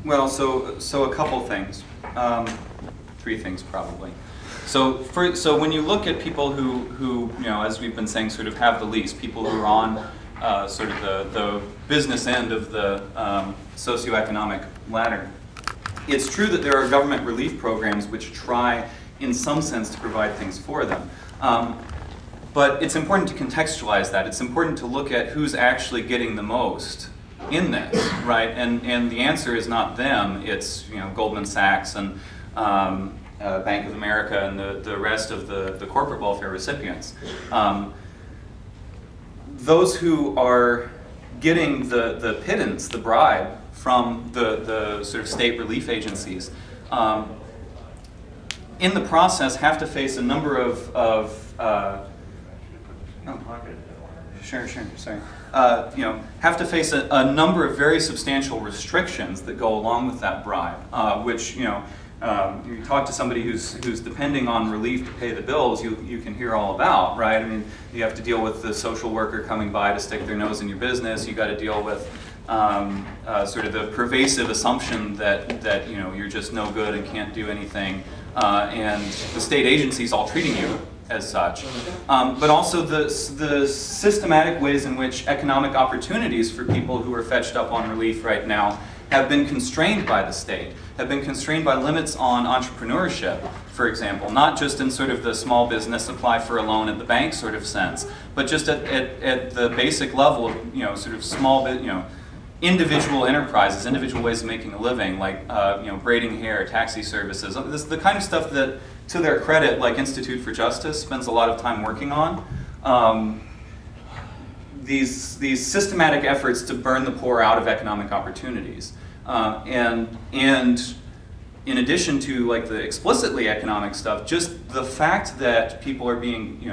Well, so a couple things, 3 things probably. So when you look at people who as we've been saying, sort of have the least, people who are on sort of the business end of the socioeconomic ladder, it's true that there are government relief programs which try, in some sense, to provide things for them. But it's important to contextualize that. It's important to look at who's actually getting the most in this, right? And the answer is not them. It's Goldman Sachs and Bank of America and the rest of the corporate welfare recipients. Those who are getting the pittance, the bribe from the sort of state relief agencies, in the process have to face a number of have to face a number of very substantial restrictions that go along with that bribe, which you talk to somebody who's depending on relief to pay the bills, you can hear all about, right? I mean, you have to deal with the social worker coming by to stick their nose in your business. You got to deal with sort of the pervasive assumption that you're just no good and can't do anything, and the state agencies all treating you as such, but also the systematic ways in which economic opportunities for people who are fetched up on relief right now have been constrained by the state, have been constrained by limits on entrepreneurship, for example, not just in sort of the small business apply for a loan at the bank sort of sense, but just at the basic level of sort of small individual enterprises, individual ways of making a living, like braiding hair, taxi services. This is the kind of stuff that, to their credit, like Institute for Justice spends a lot of time working on. These systematic efforts to burn the poor out of economic opportunities, and in addition to like the explicitly economic stuff, just the fact that people are being,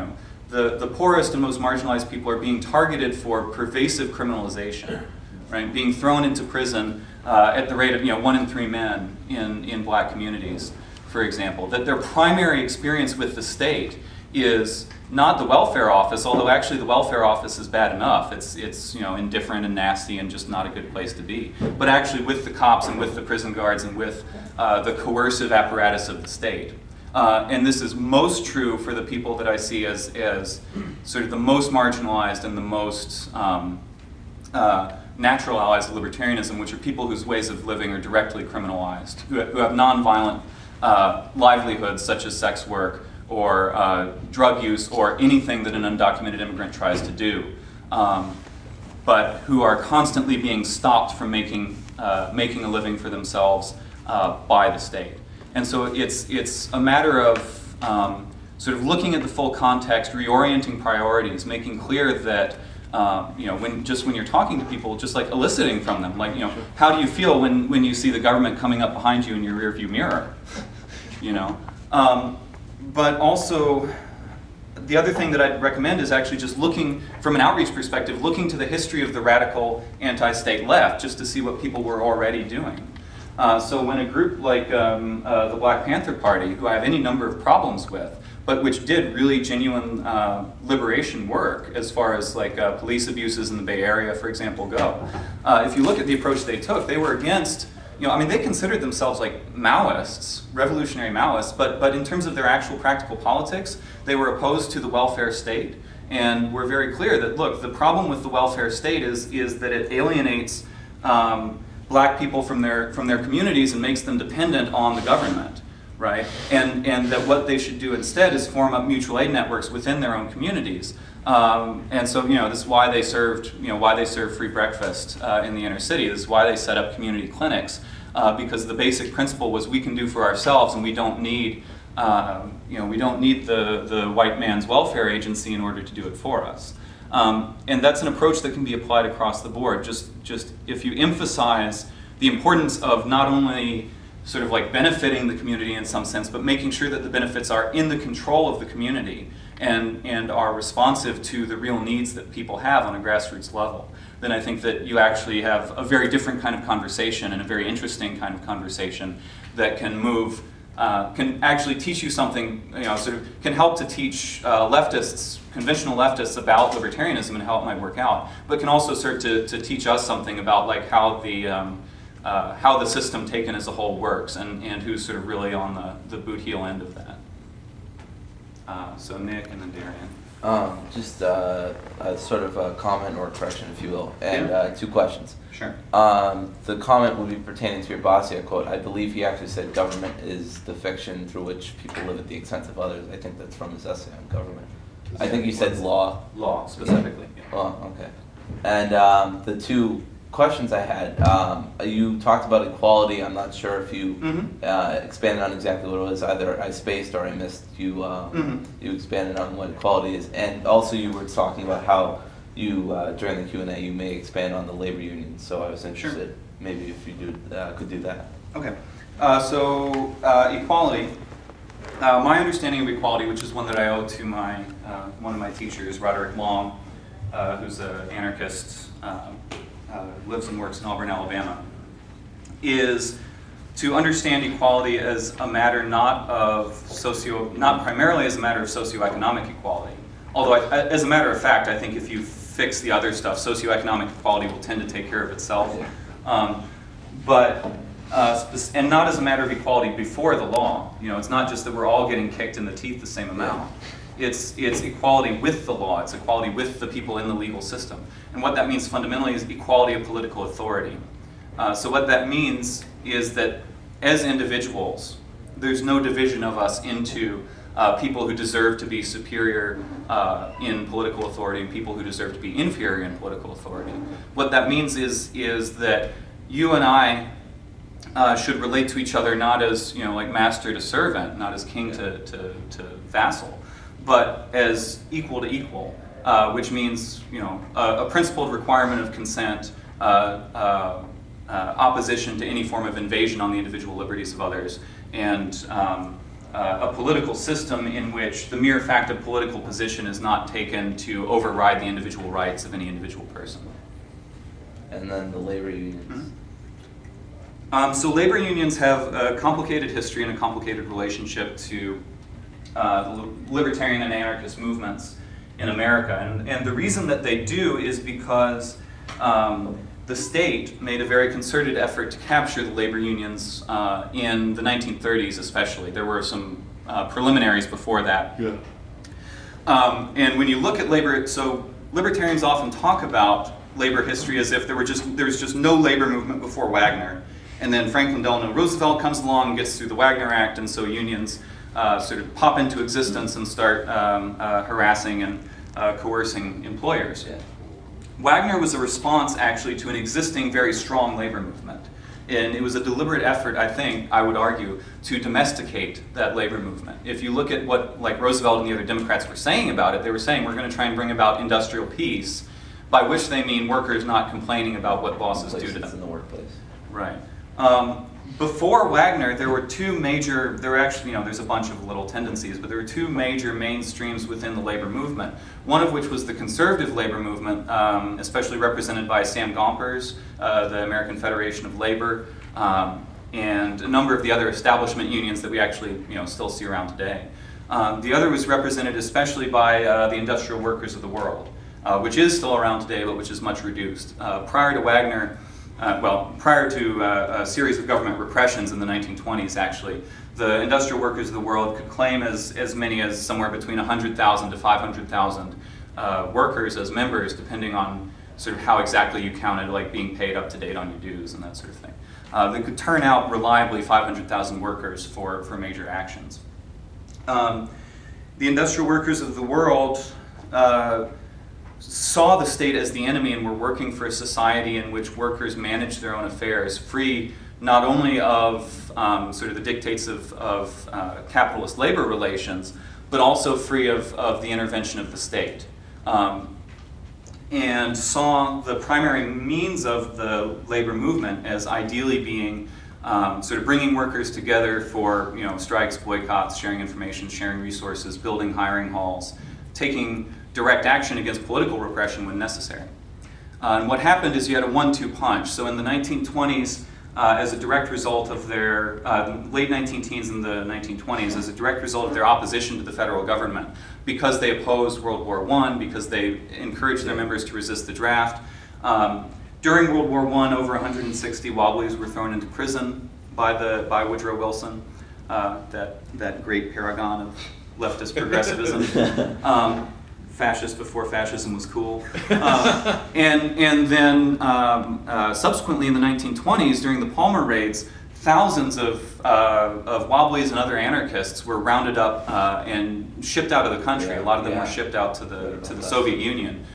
the poorest and most marginalized people are being targeted for pervasive criminalization. Right, being thrown into prison at the rate of 1 in 3 men in black communities, for example. That their primary experience with the state is not the welfare office, although actually the welfare office is bad enough. It's indifferent and nasty and just not a good place to be. But actually with the cops and with the prison guards and with the coercive apparatus of the state. And this is most true for the people that I see as sort of the most marginalized and the most natural allies of libertarianism, which are people whose ways of living are directly criminalized, who have nonviolent livelihoods such as sex work or drug use or anything that an undocumented immigrant tries to do, but who are constantly being stopped from making a living for themselves by the state. And so it's a matter of sort of looking at the full context, reorienting priorities, making clear that when you're talking to people, just like eliciting from them, like, how do you feel when you see the government coming up behind you in your rearview mirror, but also, the other thing that I'd recommend is actually just looking, from an outreach perspective, looking to the history of the radical anti-state left, just to see what people were already doing. So when a group like the Black Panther Party, who I have any number of problems with, but which did really genuine liberation work as far as like police abuses in the Bay Area, for example, go. If you look at the approach they took, they were against, they considered themselves like Maoists, revolutionary Maoists, but in terms of their actual practical politics, they were opposed to the welfare state, and were very clear that, look, the problem with the welfare state is that it alienates black people from their communities and makes them dependent on the government. Right, and that what they should do instead is form up mutual aid networks within their own communities, and so this is why they served free breakfast in the inner city. This is why they set up community clinics, because the basic principle was we can do for ourselves, and we don't need the white man's welfare agency in order to do it for us. And that's an approach that can be applied across the board. Just if you emphasize the importance of not only sort of like benefiting the community in some sense, but making sure that the benefits are in the control of the community and are responsive to the real needs that people have on a grassroots level, then I think that you actually have a very different kind of conversation and a very interesting kind of conversation that can move, can actually teach you something, sort of can help to teach leftists, conventional leftists, about libertarianism and how it might work out, but can also serve to teach us something about like how how the system taken as a whole works, and who's sort of really on the boot heel end of that. So Nick and then Darian. Just a sort of a comment or a correction, if you will, and 2 questions. Sure. The comment would be pertaining to your Bastiat quote. I believe he actually said government is the fiction through which people live at the expense of others. I think that's from his essay on government. I think you said law. Law, specifically. Yeah. Oh, okay. And the 2 questions I had, you talked about equality. I'm not sure if you expanded on exactly what it was. Either I spaced or I missed you. You expanded on what equality is, and also you were talking about how you during the Q&A you may expand on the labor unions. So I was interested, maybe if you could do that. Okay. So equality. My understanding of equality, which is one that I owe to my one of my teachers, Roderick Long, who's an anarchist. Lives and works in Auburn, Alabama, is to understand equality as a matter not primarily as a matter of socioeconomic equality. Although, as a matter of fact, I think if you fix the other stuff, socioeconomic equality will tend to take care of itself. And not as a matter of equality before the law. You know, it's not just that we're all getting kicked in the teeth the same amount. It's equality with the law. It's equality with the people in the legal system. And what that means fundamentally is equality of political authority. So what that means is that as individuals, there's no division of us into people who deserve to be superior in political authority and people who deserve to be inferior in political authority. What that means is that you and I should relate to each other not as, you know, like master to servant, not as king to vassal, but as equal to equal, which means, you know, a principled requirement of consent, opposition to any form of invasion on the individual liberties of others, and a political system in which the mere fact of political position is not taken to override the individual rights of any individual person. And then the labor unions. So labor unions have a complicated history and a complicated relationship to the libertarian and anarchist movements in America. And the reason that they do is because the state made a very concerted effort to capture the labor unions in the 1930s especially. There were some preliminaries before that. Yeah. And when you look at labor, so libertarians often talk about labor history as if there was just no labor movement before Wagner. And then Franklin Delano Roosevelt comes along and gets through the Wagner Act, and so unions sort of pop into existence and start harassing and coercing employers. Yeah. Wagner was a response actually to an existing very strong labor movement. And it was a deliberate effort, I think, I would argue, to domesticate that labor movement. If you look at what like Roosevelt and the other Democrats were saying about it, they were saying we're going to try and bring about industrial peace, by which they mean workers not complaining about what bosses do to them. In the workplace. Right. Before Wagner, there were actually, you know, there's a bunch of little tendencies, but there were 2 major mainstreams within the labor movement. One of which was the conservative labor movement, especially represented by Sam Gompers, the American Federation of Labor, and a number of the other establishment unions that we actually, you know, still see around today. The other was represented especially by the industrial workers of the world, which is still around today, but which is much reduced. Prior to Wagner, prior to a series of government repressions in the 1920s, actually, the industrial workers of the world could claim as many as somewhere between 100,000 to 500,000 workers as members, depending on sort of how exactly you counted, like being paid up to date on your dues and that sort of thing. They could turn out reliably 500,000 workers for major actions. The industrial workers of the world saw the state as the enemy and were working for a society in which workers managed their own affairs, free not only of sort of the dictates of capitalist labor relations, but also free of the intervention of the state. And saw the primary means of the labor movement as ideally being sort of bringing workers together for, you know, strikes, boycotts, sharing information, sharing resources, building hiring halls, taking direct action against political repression when necessary. And what happened is you had a 1-2 punch. So in the 1920s, as a direct result of their late 19-teens and the 1920s, as a direct result of their opposition to the federal government, because they opposed World War I, because they encouraged their members to resist the draft, During World War I, over 160 Wobblies were thrown into prison by Woodrow Wilson, that great paragon of leftist progressivism. Fascist before fascism was cool. And then subsequently in the 1920s, during the Palmer raids, thousands of Wobblies and other anarchists were rounded up and shipped out of the country. A lot of them were shipped out to the Soviet Union.